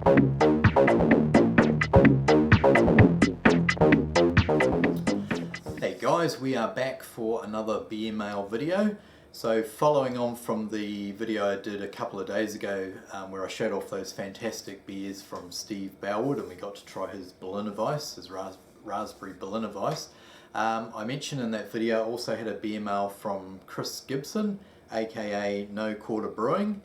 Hey guys, we are back for another Beermail video. So following on from the video I did a couple of days ago where I showed off those fantastic beers from Steve Bellwood, and we got to try his Berliner Weiss, his raspberry Berliner Weiss. I mentioned in that video I also had a Beermail from Chris Gibson, aka No Quarter Brewing.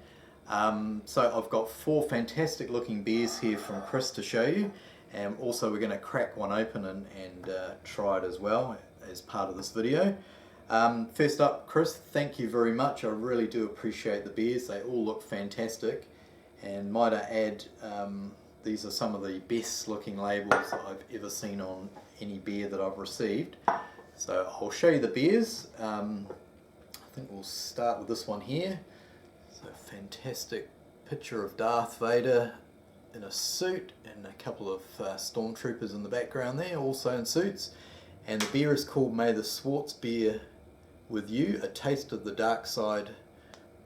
So I've got 4 fantastic looking beers here from Chris to show you, and also we're going to crack one open and try it as well as part of this video. First up, Chris, thank you very much. I really do appreciate the beers. They all look fantastic, and might I add, these are some of the best looking labels that I've ever seen on any beer that I've received. So I'll show you the beers. I think we'll start with this one here. So fantastic picture of Darth Vader in a suit, and a couple of stormtroopers in the background there, also in suits. And the beer is called May the Swartz Beer With You, A Taste of the Dark Side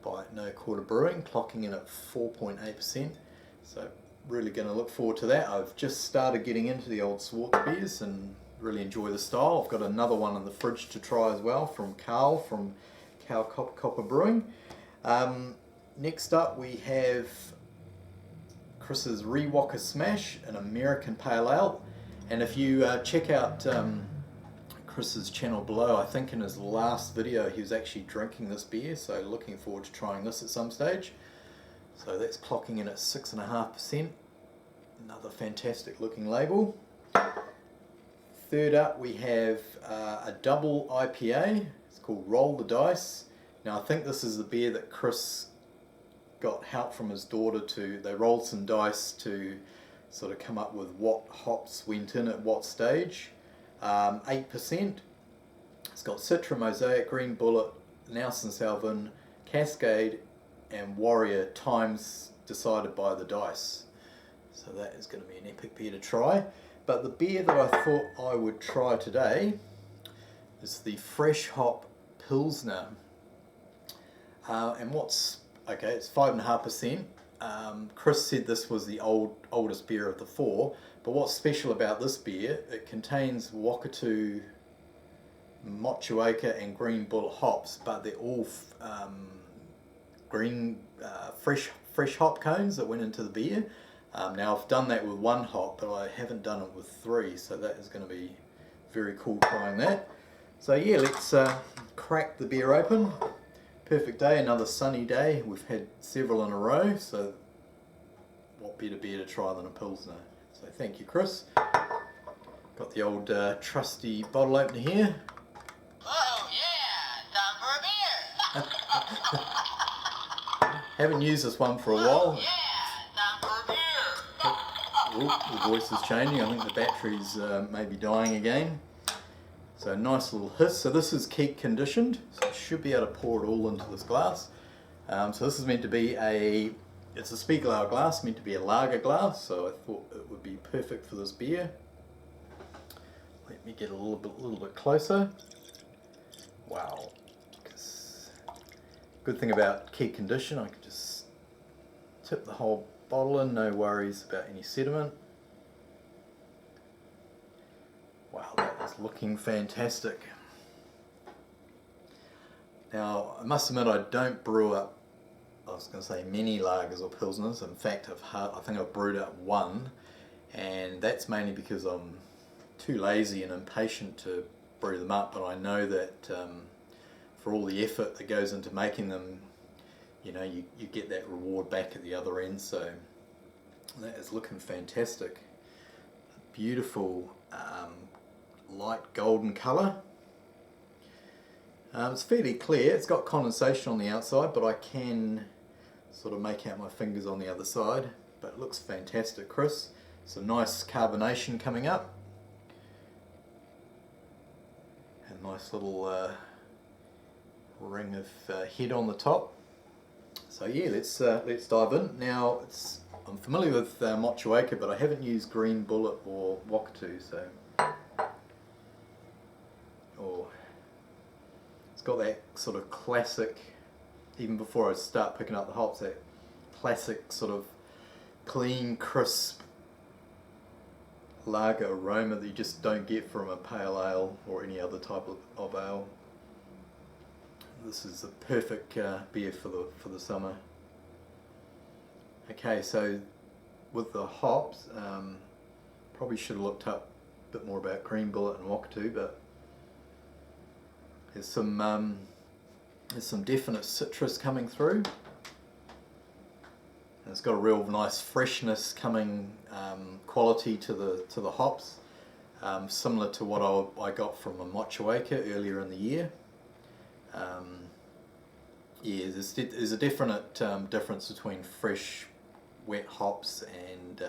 by No Quarter Brewing, clocking in at 4.8%. So really going to look forward to that. I've just started getting into the old Swartz beers and really enjoy the style. I've got another one in the fridge to try as well from Copper Brewing. Next up we have Chris's Rewalker Smash, an American Pale Ale. And if you check out Chris's channel below, I think in his last video he was actually drinking this beer, so looking forward to trying this at some stage. So that's clocking in at 6.5%. Another fantastic looking label. Third up we have a double IPA. It's called Roll the Dice. Now I think this is the beer that Chris got help from his daughter to, they rolled some dice to sort of come up with what hops went in at what stage. 8%. It's got Citra, Mosaic, Green Bullet, Nelson Salvin, Cascade and Warrior, times decided by the dice. So that is going to be an epic beer to try. But the beer that I thought I would try today is the Fresh Hop Pilsner. And what's, okay, it's 5.5%. Chris said this was the oldest beer of the 4, but what's special about this beer, it contains Wakatu, Motueka and Green Bullet hops, but they're all fresh hop cones that went into the beer. Now I've done that with 1 hop, but I haven't done it with 3, so that is going to be very cool trying that. So yeah, let's crack the beer open. Perfect day, another sunny day. We've had several in a row, so what better beer to try than a Pilsner. So thank you, Chris. Got the old trusty bottle opener here. Oh yeah, time for a beer. Haven't used this one for a while. Oh yeah, time for a beer. Ooh, the voice is changing. I think the battery's maybe dying again. So nice little hiss. So this is keep conditioned, so I should be able to pour it all into this glass. So this is meant to be it's a Spiegelau glass, meant to be a lager glass, so I thought it would be perfect for this beer. Let me get a little bit closer. Wow. Good thing about keep condition, I can just tip the whole bottle in, no worries about any sediment. Wow, that is looking fantastic. Now, I must admit I don't brew up, I was going to say many lagers or pilsners. In fact, I think I've brewed up 1, and that's mainly because I'm too lazy and impatient to brew them up, but I know that for all the effort that goes into making them, you know, you get that reward back at the other end, so that is looking fantastic. Beautiful light golden colour. It's fairly clear, it's got condensation on the outside, but I can sort of make out my fingers on the other side, but it looks fantastic, Chris. Some nice carbonation coming up. A nice little ring of head on the top. So yeah, let's dive in. Now, I'm familiar with Motueka, but I haven't used Green Bullet or Wakatu, so... It's got that sort of classic, even before I start picking up the hops, that classic sort of clean, crisp lager aroma that you just don't get from a pale ale or any other type of ale. This is the perfect beer for the summer. Okay, so with the hops, probably should have looked up a bit more about Green Bullet and Wakatu, but there's some definite citrus coming through. And it's got a real nice freshness coming, quality to the hops, similar to what I got from a Motueka earlier in the year. Yeah, there's a definite difference between fresh, wet hops and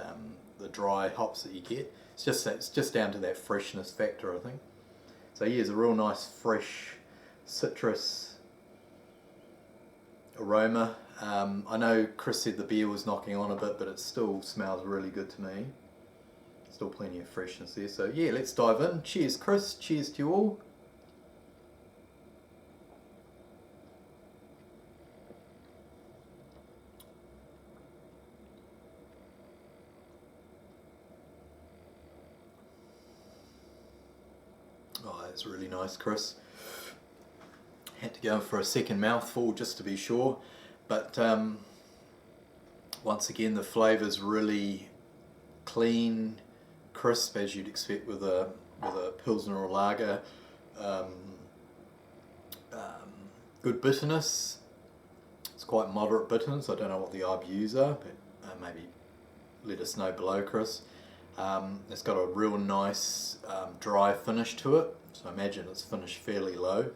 the dry hops that you get. It's just down to that freshness factor, I think. So yeah, it's a real nice fresh citrus aroma. I know Chris said the beer was knocking on a bit, but it still smells really good to me. Still plenty of freshness there. So yeah, let's dive in. Cheers, Chris. Cheers to you all. Oh, that's really nice, Chris. Had to go for a second mouthful just to be sure, but once again the flavour's really clean, crisp as you'd expect with a Pilsner or lager. Good bitterness. It's quite moderate bitterness. I don't know what the IBUs are, but maybe let us know below, Chris. It's got a real nice dry finish to it, so I imagine it's finished fairly low.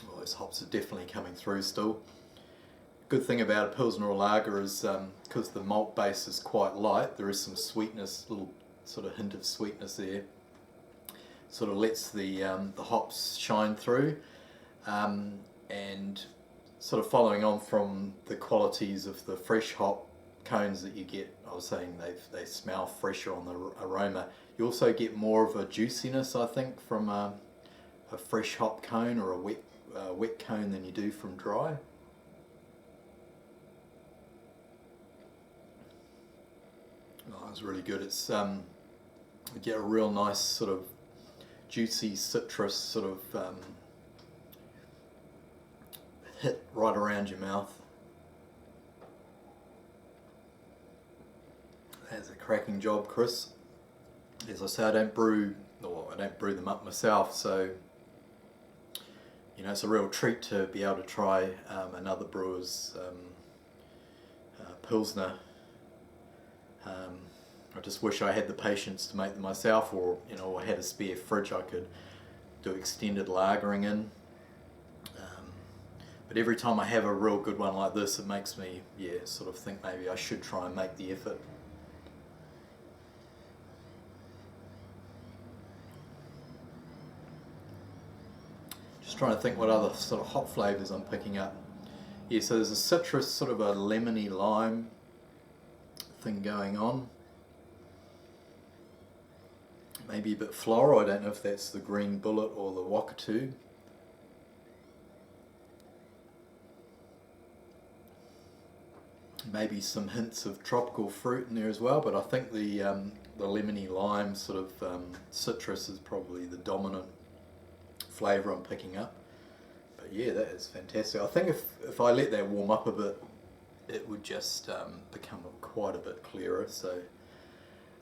Well, those hops are definitely coming through still. Good thing about a Pilsner or lager is because the malt base is quite light, there is some sweetness, little sort of hint of sweetness there. Sort of lets the hops shine through, and sort of following on from the qualities of the fresh hop cones that you get. I was saying they smell fresher on the aroma. You also get more of a juiciness, I think, from a fresh hop cone or a wet cone than you do from dry. Oh, it's really good. It's you get a real nice sort of juicy citrus sort of hit right around your mouth. That's a cracking job, Chris. As I say, I don't brew them up myself, so you know it's a real treat to be able to try another brewer's Pilsner. I just wish I had the patience to make them myself, or you know, I had a spare fridge I could do extended lagering in. But every time I have a real good one like this, it makes me, yeah, sort of think maybe I should try and make the effort. Just trying to think what other sort of hop flavours I'm picking up. Yeah, so there's a citrus, sort of a lemony lime thing going on. Maybe a bit floral. I don't know if that's the Green Bullet or the Wakatu. Maybe some hints of tropical fruit in there as well, but I think the lemony lime sort of citrus is probably the dominant flavour I'm picking up. But yeah, that is fantastic. I think if I let that warm up a bit, it would just become quite a bit clearer. So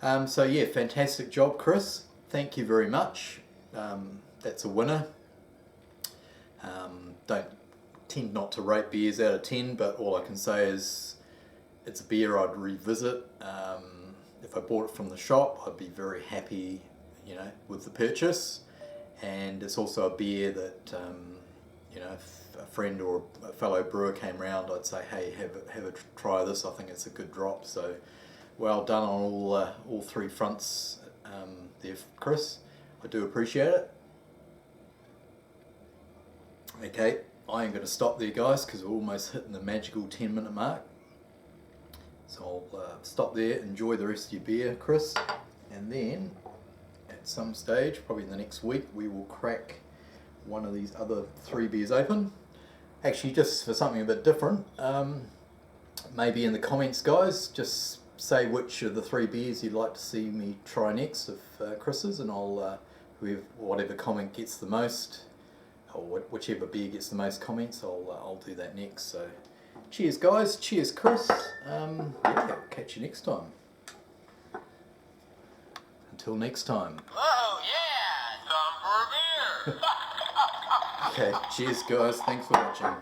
yeah, fantastic job, Chris. Thank you very much. That's a winner. Don't tend not to rate beers out of 10, but all I can say is it's a beer I'd revisit. If I bought it from the shop, I'd be very happy, you know, with the purchase. And it's also a beer that, you know, if a friend or a fellow brewer came round, I'd say, hey, have a try this. I think it's a good drop. So, well done on all three fronts there, Chris. I do appreciate it. Okay, I am going to stop there, guys, because we're almost hitting the magical 10-minute mark. So I'll stop there, enjoy the rest of your beer, Chris, and then at some stage, probably in the next week, we will crack one of these other 3 beers open. Actually, just for something a bit different, maybe in the comments, guys, just say which of the 3 beers you'd like to see me try next of Chris's, and I'll whatever comment gets the most, or whichever beer gets the most comments, I'll do that next. So, cheers, guys. Cheers, Chris. Yeah, catch you next time. Until next time. Oh, yeah, time for a beer. Okay, cheers, guys. Thanks for watching.